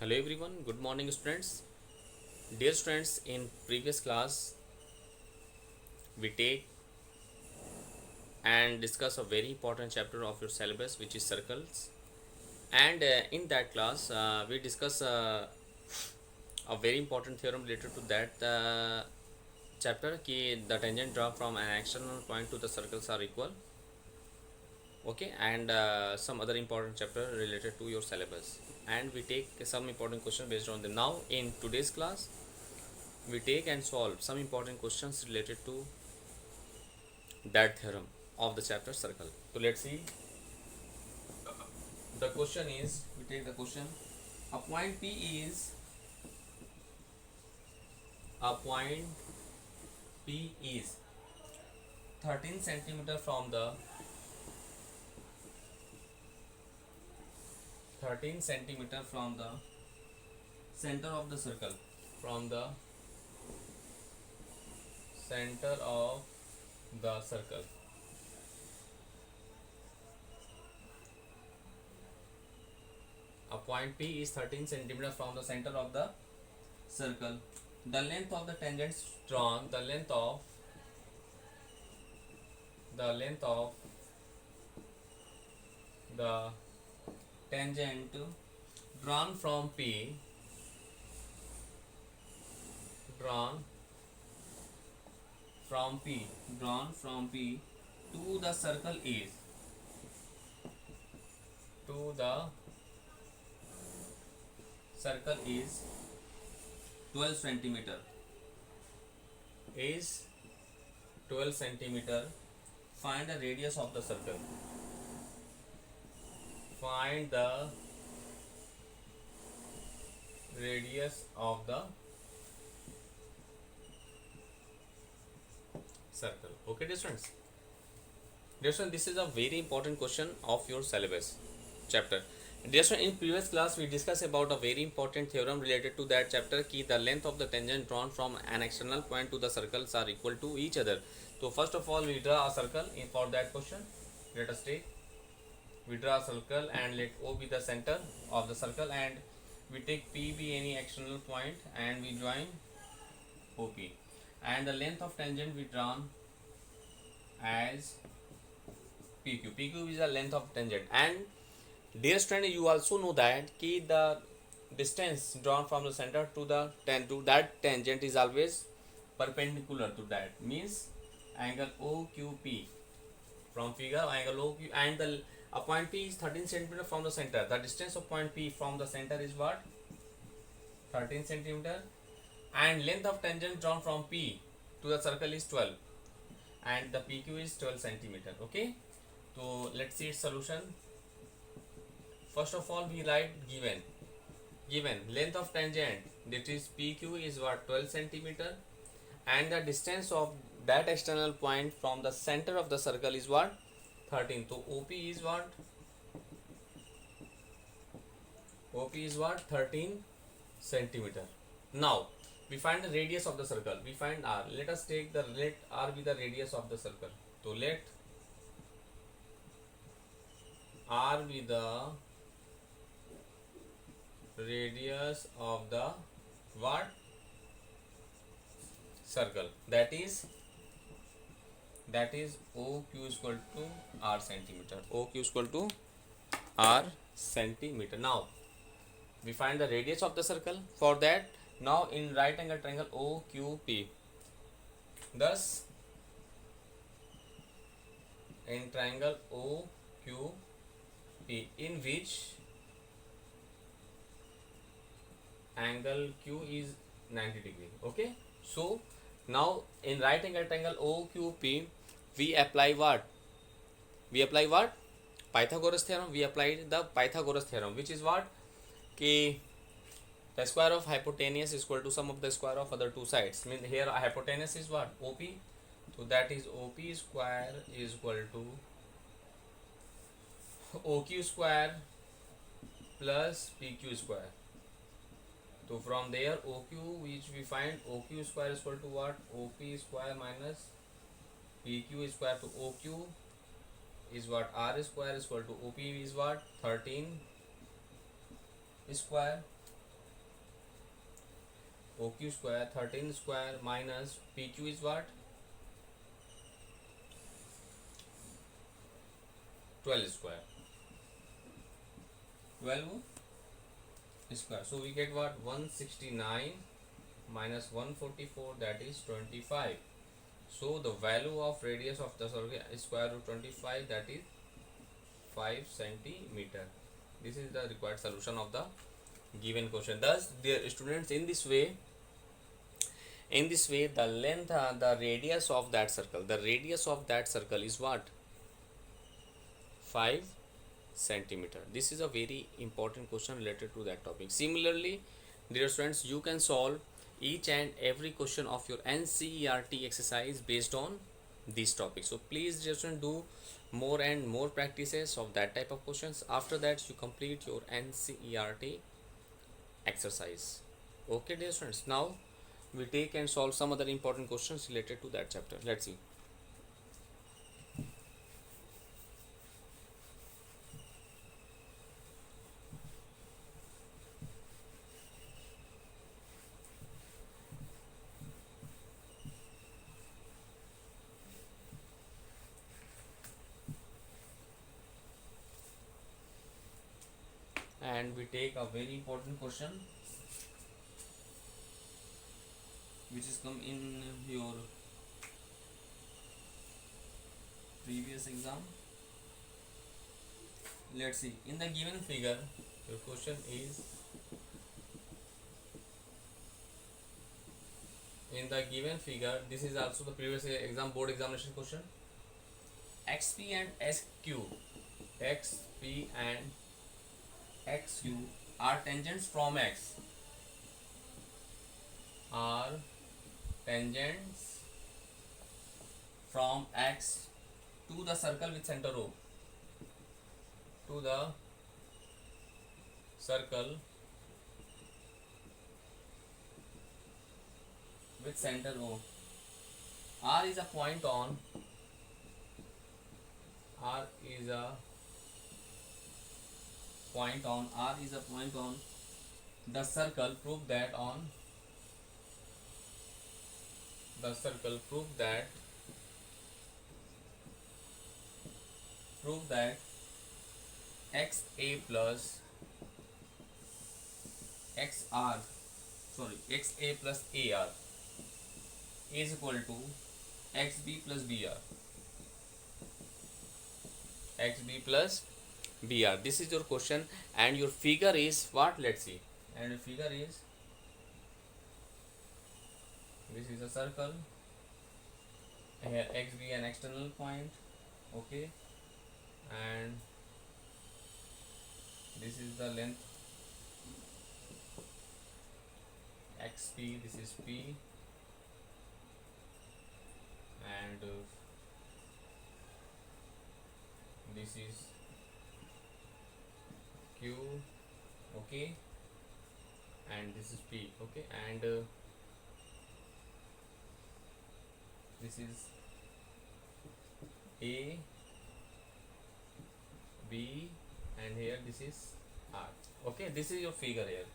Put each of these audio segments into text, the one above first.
Hello everyone, good morning students. Dear students, in previous class we take and discuss a very important chapter of your syllabus which is circles, and in that class we discuss a very important theorem related to that chapter ki the tangent draw from an external point to the circles are equal. Okay, and some other important chapter related to your syllabus, and we take some important question based on the now in today's class we take and solve some important questions related to that theorem of the chapter circle. So let's see. The question is, we take the question. A point P is a point P is 13 centimeter from the 13 centimeter from the center of the circle, from the center of the circle. A point P is 13 centimeter from the center of the circle. The length of the tangents drawn, the length of the tangent drawn from P, drawn from P, drawn from P to the circle is, to the circle is 12 centimeter, is 12 centimeter. Find the radius of the circle. Find the radius of the circle. Okay, dear students. Dear students, this is a very important question of your syllabus chapter. Dear students, in previous class we discussed about a very important theorem related to that chapter ki the length of the tangent drawn from an external point to the circles are equal to each other. So first of all we draw a circle for that question. Let us take, we draw a circle and let O be the center of the circle, and we take P be any external point and we join OP, and the length of tangent we drawn as PQ. PQ is the length of tangent, and dear student, you also know that ki the distance drawn from the center to the to that tangent is always perpendicular to that, means angle OQP from figure, angle OQ, and the a point P is 13 centimeter from the center. The distance of point P from the center is what? 13 centimeter, and length of tangent drawn from P to the circle is 12, and the PQ is 12 centimeter. Okay, so let's see its solution. First of all we write given length of tangent, that is PQ is what? 12 centimeter, and the distance of that external point from the center of the circle is what? 13. So OP is what? OP is what? 13 centimeter. Now we find the radius of the circle. We find R. Let us take the, let R be the radius of the circle. So let R be the radius of the what? Circle. That is OQ is equal to R centimeter. OQ is equal to R centimeter. Now we find the radius of the circle. For that, now in right angle triangle OQP, thus in triangle OQP, in which angle Q is 90 degree. Okay, so now in right angle triangle OQP we apply what? We apply what? Pythagoras theorem. We applied the Pythagoras theorem, which is what? Ki the square of hypotenuse is equal to sum of the square of other two sides. Mean here hypotenuse is what? OP. So that is OP square is equal to OQ square plus PQ square. So from there OQ, which we find OQ square is equal to what? OP square minus PQ square, to OQ is what? R square is equal to OP is what? 13 square OQ square 13 square minus PQ is what? 12 square. 12 square. So we get what? 169 minus 144, that is 25. So the value of radius of the circle is square root 25, that is 5 centimeter. This is the required solution of the given question. Thus, dear students, in this way the length, the radius of that circle is what? 5 centimeter. This is a very important question related to that topic. Similarly, dear students, you can solve each and every question of your NCERT exercise based on these topics. So please, dear students, do more and more practices of that type of questions. After that, you complete your NCERT exercise. Okay, dear students, now we take and solve some other important questions related to that chapter. Let's see. And we take a very important question which is come in your previous exam. Let's see. In the given figure, your question is, in the given figure, this is also the previous exam board examination question. XP and XQ are tangents from X, are tangents from X to the circle with center O, to the circle with center O. R is a point on the circle. Prove that on the circle, prove that XA plus AR is equal to XB plus BR. This is your question, and your figure is what? Let's see. And your figure is, this is a circle, here XB an external point, okay, and this is the length XP, this is P, and this is Q, okay, and this is P, okay, and this is A, B, and here this is R. Okay, this is your figure here.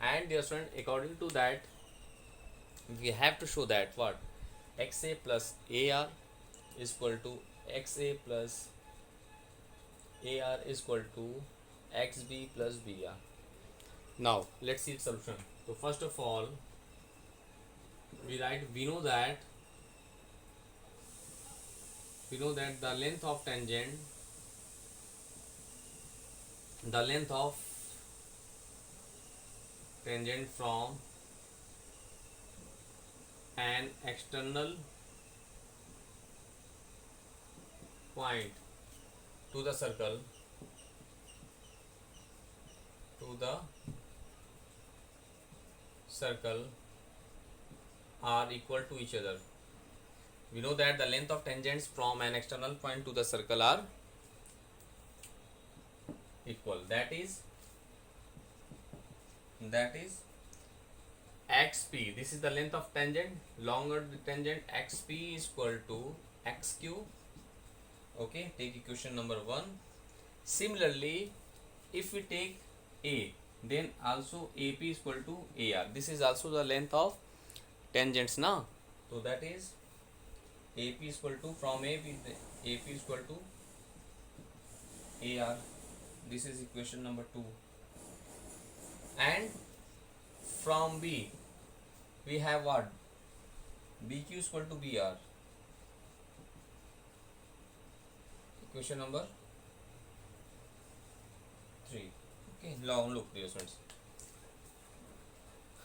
And dear student, according to that, we have to show that what? XA plus AR is equal to XA plus AR is equal to XB plus BR. Now let's see the solution. So first of all, we know that the length of tangent from an external point to the circle are equal to each other. We know that the length of tangents from an external point to the circle are equal. That is XP. This is the length of tangent. Longer the tangent, XP is equal to XQ. Okay, take equation number 1. Similarly, if we take A, then also AP is equal to AR. This is also the length of tangents now. So that is AP is equal to, from AP is equal to AR. This is equation number 2. And from B we have what? BQ is equal to BR. Equation number 3. Okay, now look, dear students.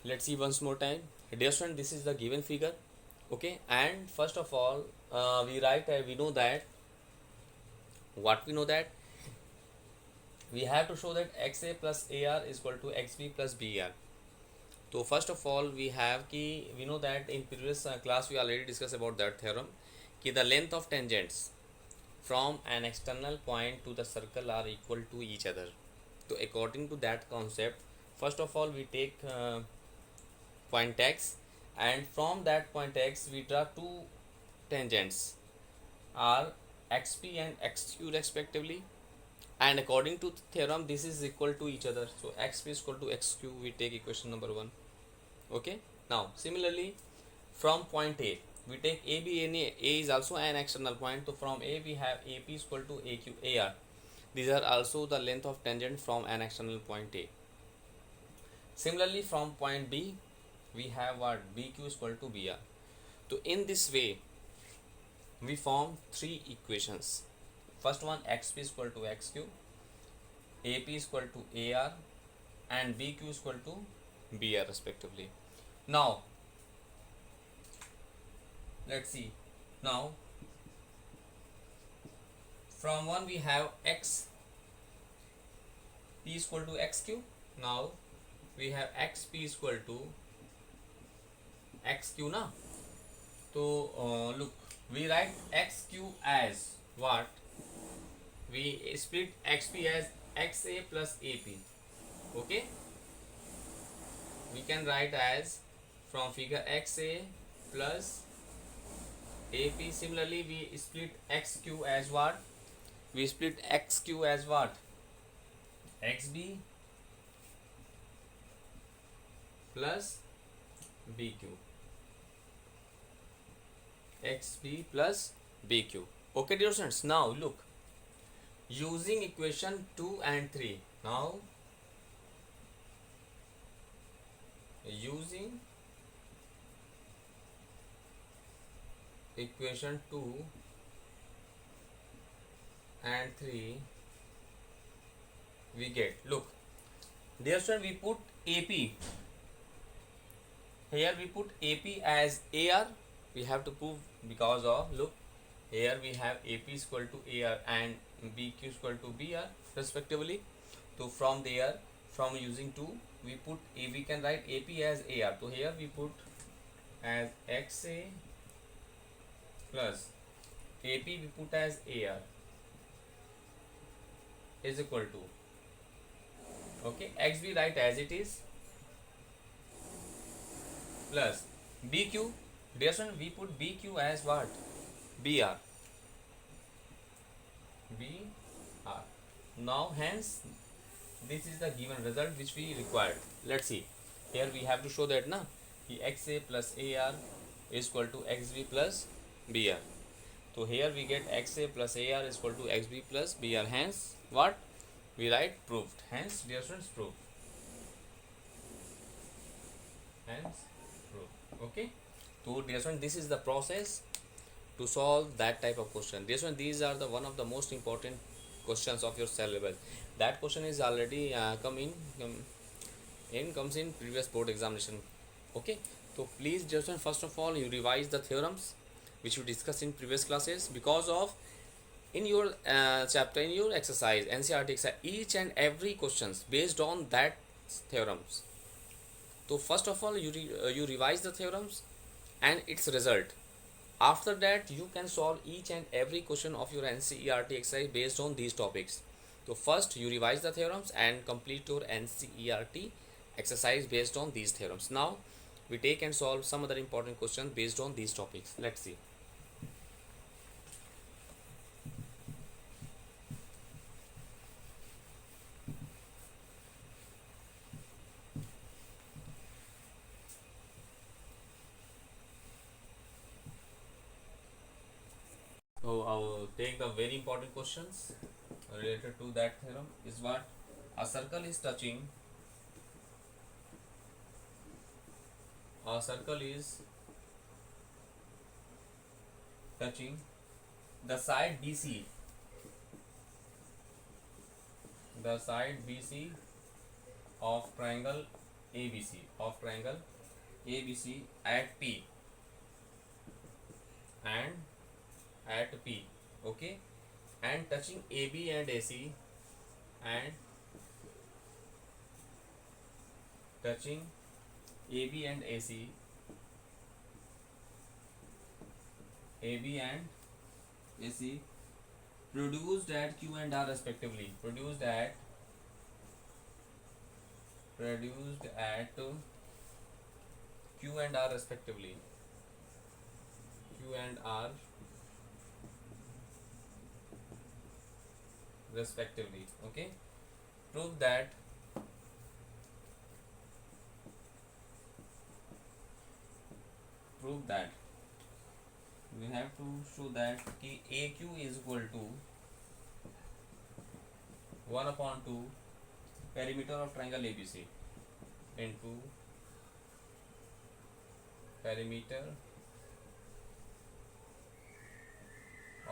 Let's see once more time. Dear student, this is the given figure. Okay, and first of all, we know that what we know that we have to show that XA plus AR is equal to XB plus BR. So first of all, we know that in previous class we already discussed about that theorem कि the length of tangents from an external point to the circle are equal to each other. So according to that concept, first of all we take point X, and from that point X we draw two tangents are XP and XQ respectively, and according to the theorem this is equal to each other. So XP is equal to XQ, we take equation number 1. Okay, now similarly from point A we take AB, and A is also an external point. So from A we have AP is equal to AQ AR. These are also the length of tangent from an external point A. Similarly from point B we have what? BQ is equal to BR. So in this way we form 3 equations. First one, XP is equal to XQ, AP is equal to AR, and BQ is equal to BR respectively. Now let's see. Now from one we have X P is equal to XQ. Now we have XP is equal to XQ now. So look, we write XQ as what? We split XP as XA plus AP. Okay, we can write as from figure XA plus AP. Similarly we split XQ as what? We split XQ as what? XB plus BQ. XB plus BQ. Okay dear students, now look, using equation 2 and 3, now using equation 2 and 3 we get, look dear student, we put AP here, we put AP as AR. We have to prove because of, look, here we have AP is equal to AR and BQ is equal to BR respectively. So from there, from using 2 we put we can write AP as AR. So here we put as XA plus AP we put as AR is equal to, okay, XB write as it is, plus BQ. Dear student, we put BQ as what? BR. BR. Now hence this is the given result which we required. Let's see. Here we have to show that na XA plus AR is equal to XB plus BR. So here we get XA plus AR is equal to XB plus BR. Hence what? We write proved. Hence dear students, proved. Hence proved. Okay. So dear students, this is the process to solve that type of question. Dear students, these are the one of the most important questions of your syllabus. That question is already comes in previous board examination. Okay, so please dear students, first of all you revise the theorems which we discussed in previous classes, because of in your chapter, in your exercise, NCERT exercise, each and every questions based on that theorems. So first of all you revise the theorems and its result. After that you can solve each and every question of your NCERT exercise based on these topics. So first you revise the theorems and complete your NCERT exercise based on these theorems. Now we take and solve some other important questions based on these topics. Let's see. the very important questions related to that theorem is what a circle is touching. A circle is touching the side BC, the side BC of triangle ABC at P and at P, okay, and touching AB and AC and touching AB and AC, AB and AC produced at Q and R respectively, produced at Q and R respectively, Q and R respectively, okay. Prove that we have to show that कि AQ is equal to 1/2 perimeter of triangle ABC into perimeter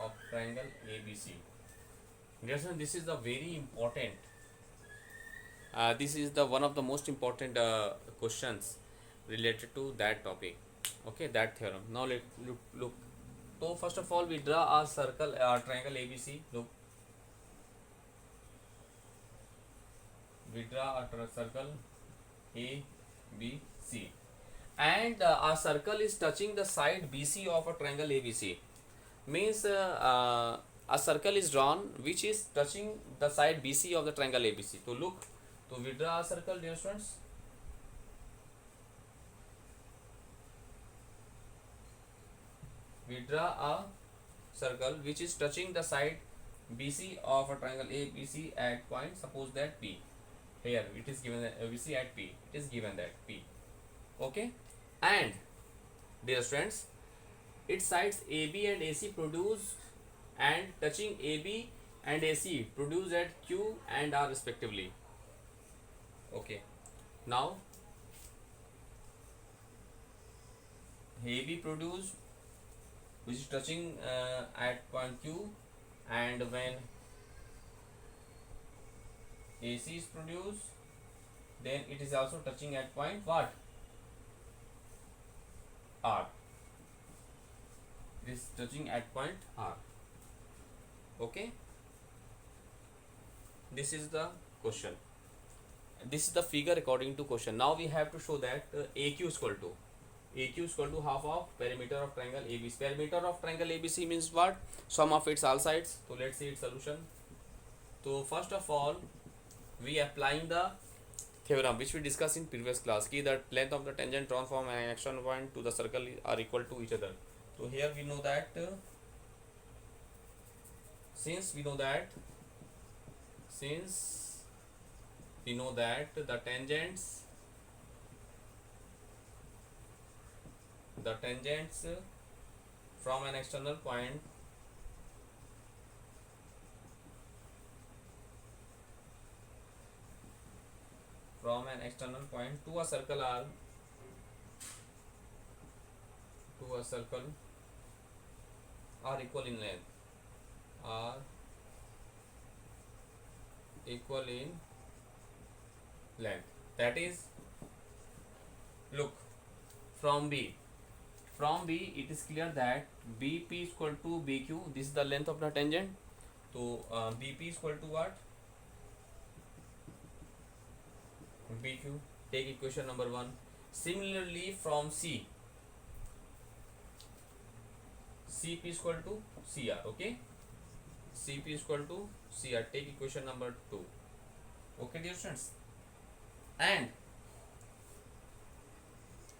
of triangle ABC. Yes, this is the very important. This is the one of the most important questions related to that topic. Okay, that theorem. Now look. So first of all, we draw a circle, triangle ABC. Look, we draw a circle ABC, and our circle is touching the side BC of a triangle ABC. Means a circle is drawn which is touching the side BC of the triangle ABC. So look, so we draw a circle, dear students. We draw a circle which is touching the side BC of a triangle ABC at point, suppose that P. Here it is given that BC at P. It is given that P. Okay, and dear students, its sides AB and AC produce and touching AB and AC produce at Q and R respectively. Okay, now AB produce which is touching at point Q, and when AC is produced, then it is also touching at point what? R. It is touching at point R. Okay, this is the question. This is the figure according to question. Now we have to show that AQ is equal to half of perimeter of triangle ABC. Perimeter of triangle ABC means what? Sum of its all sides. So let's see its solution. So first of all, we applying the theorem which we discussed in previous class, ki that length of the tangent drawn from an external point to the circle are equal to each other. So here we know that since we know that the tangents from an external point to a circle are equal in length, that is, look, from B it is clear that BP is equal to BQ. This is the length of the tangent. So BP is equal to what? BQ. Take equation number 1. Similarly, from CP is equal to CR. Okay, CP is equal to CR. Take equation number 2. Okay, dear students. And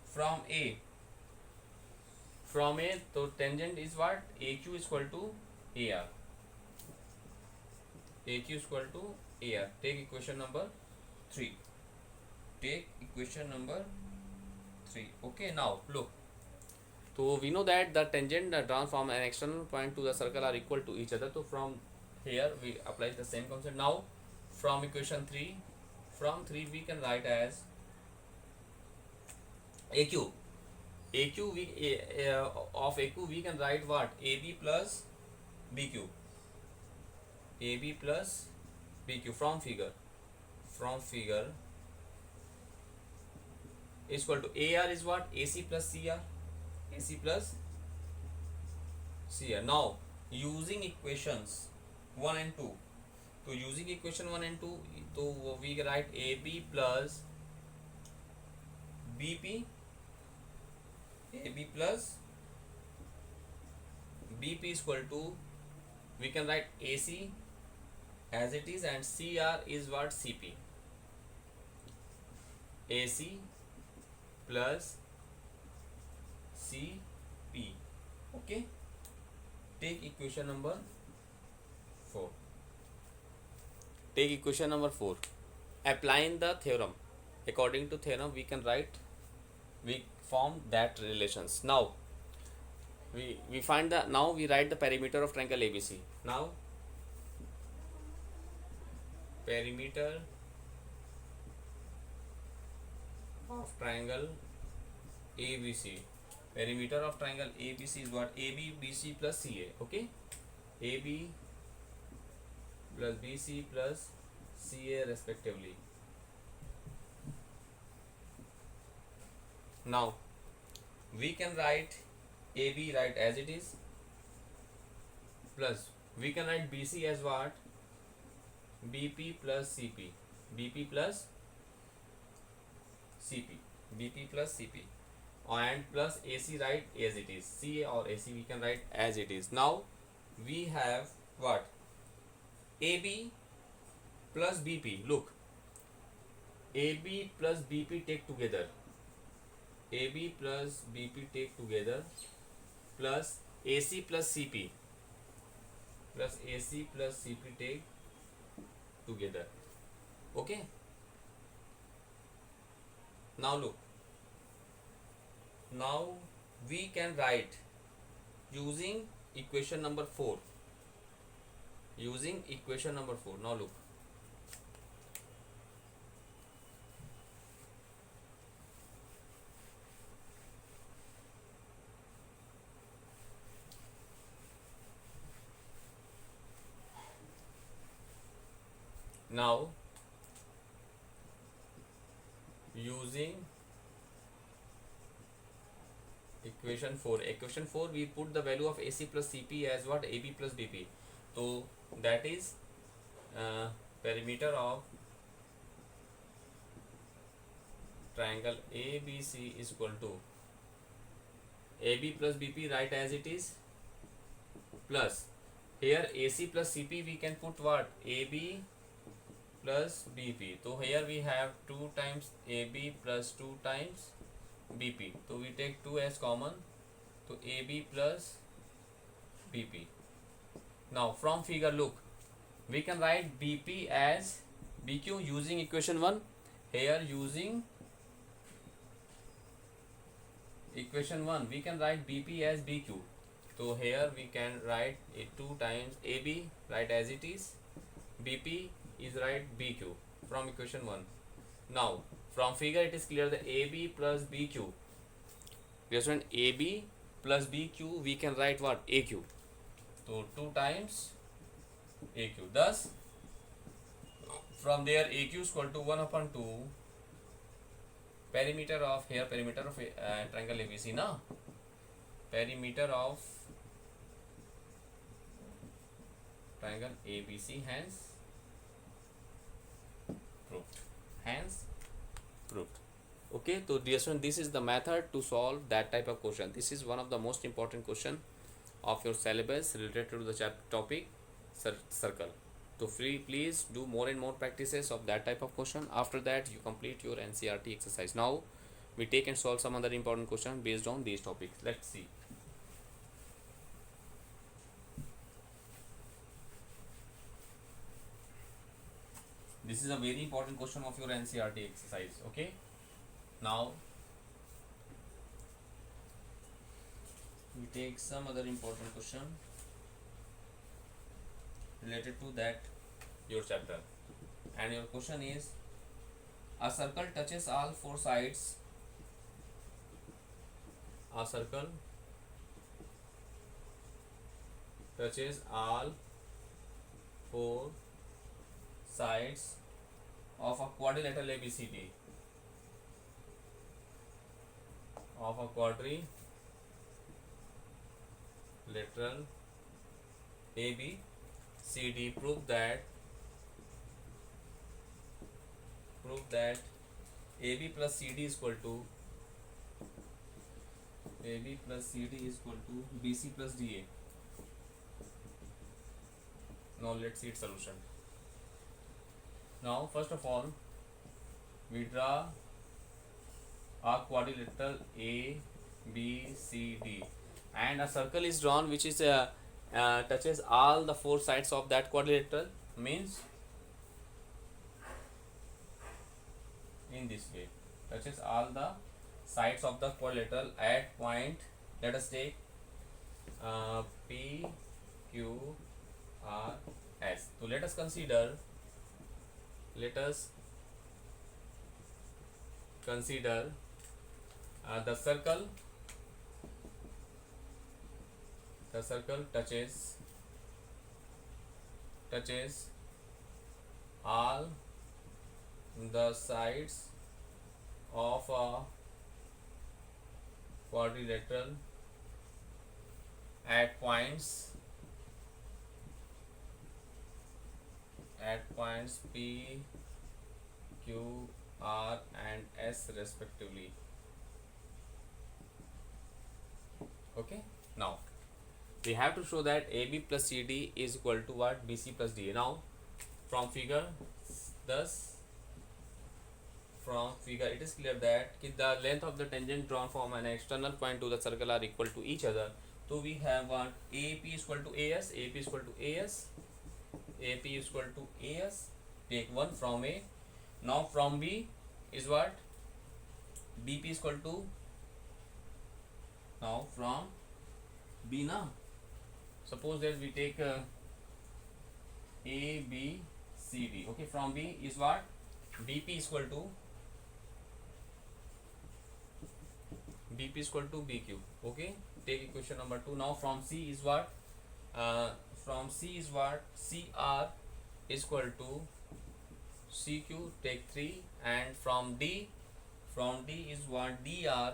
from A, so tangent is what? AQ is equal to AR. AQ is equal to AR. Take equation number 3. Okay, now look, So we know that the tangent drawn from an external point to the circle are equal to each other. So from here we apply the same concept. Now from equation 3, from 3 we can write as AQ. AQ of AQ we can write what? AB plus BQ. AB plus BQ from figure. From figure is equal to AR is what? AC plus CR. AC plus CR. Now using equations 1 and 2. So using equation 1 and 2, so we write AB plus BP. AB plus BP is equal to, we can write AC as it is, and CR is what? CP. AC plus CP. Okay, take equation number 4. Take equation number 4. Applying the theorem, according to theorem we can write, we form that relations. Now we find the, now we write the perimeter of triangle ABC. Now perimeter of triangle ABC. Perimeter of triangle ABC is what? AB, BC plus CA. Okay, AB plus BC plus CA respectively. Now we can write AB right as it is, plus we can write BC as what? BP plus CP. BP plus CP. BP plus CP. And plus AC right as it is. CA or AC we can write as it is. Now we have what? AB plus BP. Look, AB plus BP take together. AB plus BP take together, plus AC plus CP. Plus AC plus CP take together. Okay. Now look. Now we can write using equation number 4. Using equation number 4. Now look. Now using equation 4. Equation 4 we put the value of AC plus CP as what? AB plus BP. So that is perimeter of triangle ABC is equal to AB plus BP right as it is, plus here AC plus CP we can put what? AB plus BP. So here we have 2 times AB plus 2 times BP. So we take 2 as common. So AB plus BP. Now from figure look, we can write BP as BQ using equation 1. Here using equation 1 we can write BP as BQ. So here we can write it 2 times AB right as it is, BP is right BQ from equation 1. Now from figure it is clear that AB plus BQ, result AB plus BQ we can write what? AQ. So 2 times AQ. Thus from there AQ is equal to 1 upon 2 perimeter of, here perimeter of triangle ABC na, perimeter of triangle ABC, hence proved. Hence proved. Okay, so dear student, this is the method to solve that type of question. This is one of the most important question of your syllabus related to the topic circle. So please do more and more practices of that type of question. After that you complete your NCERT exercise. Now we take and solve some other important question based on these topics. Let's see. This is a very important question of your NCERT exercise. Okay, now we take some other important question related to that your chapter, and your question is, a circle touches all four sides. A circle touches all four sides of a quadrilateral ABCD, of a quadrilateral ABCD. Prove that AB plus CD is equal to BC plus DA. Now let's see its solution. Now first of all, we draw a quadrilateral ABCD, and a circle is drawn which is touches all the four sides of that quadrilateral, means in this way, touches all the sides of the quadrilateral at point, let us take P, Q, R, S. So let us consider the circle touches all the sides of a quadrilateral at points P, Q, R and S respectively. Okay, now we have to show that AB plus CD is equal to what? BC plus DA. Now from figure it is clear that the length of the tangent drawn from an external point to the circle are equal to each other. So we have what? AP is equal to AS, AP is equal to AS, AP is equal to AS. Take one from A. Now from B is what? BP is equal to, now from B now. Suppose that we take A, B, C, D. Okay, from B is what? BP is equal to BQ. Okay, take equation number 2. Now from C is what? CR is equal to CQ. Take 3. And from D is what? DR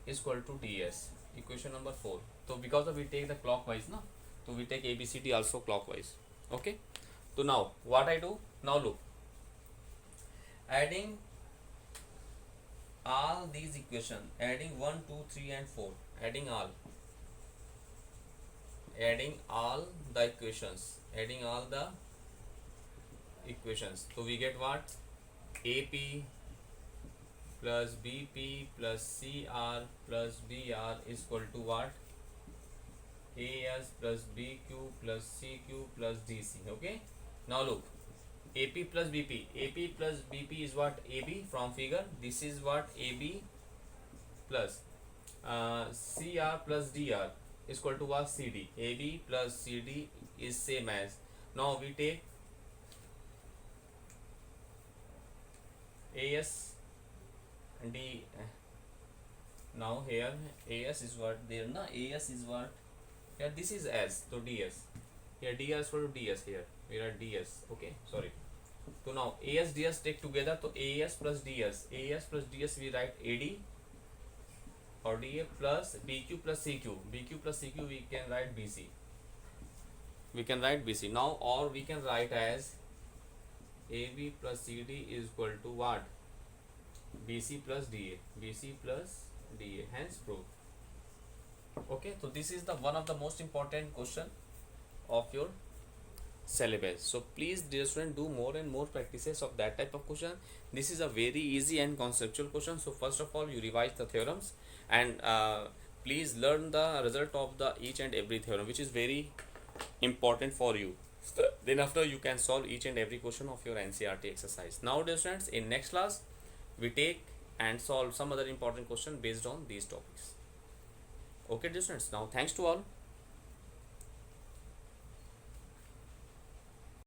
is equal to DS. Equation number 4. So because of we take the clockwise, na, so we take ABCD also clockwise. Okay, so now what I do? Now look, adding all these equations, adding 1, 2, 3 and 4, adding all the equations, so we get what? AP plus BP plus CR plus BR is equal to what? AS plus BQ plus CQ plus DC. Okay, now look, AP plus BP is what? AB from figure. This is what? AB plus CR plus DR is equal to what? CD. AB plus CD is same as. Now we take AS and D. Now here AS is what? There na, AS is what? Here this is S, so DS. Here DR is equal to DS. Here we write DS. Okay, sorry. So now AS DS take together, so AS plus DS we write AD or DA plus BQ plus CQ. BQ plus CQ we can write BC. Now, or we can write as AB plus CD is equal to what? BC plus DA. Hence proof. Okay, so this is the one of the most important question of your syllabus. So please, dear student, do more and more practices of that type of question. This is a very easy and conceptual question. So first of all, you revise the theorems and please learn the result of the each and every theorem, which is very important for you. Then after you can solve each and every question of your NCERT exercise. Now, dear students, in next class we take and solve some other important question based on these topics. Okay dear students, now thanks to all.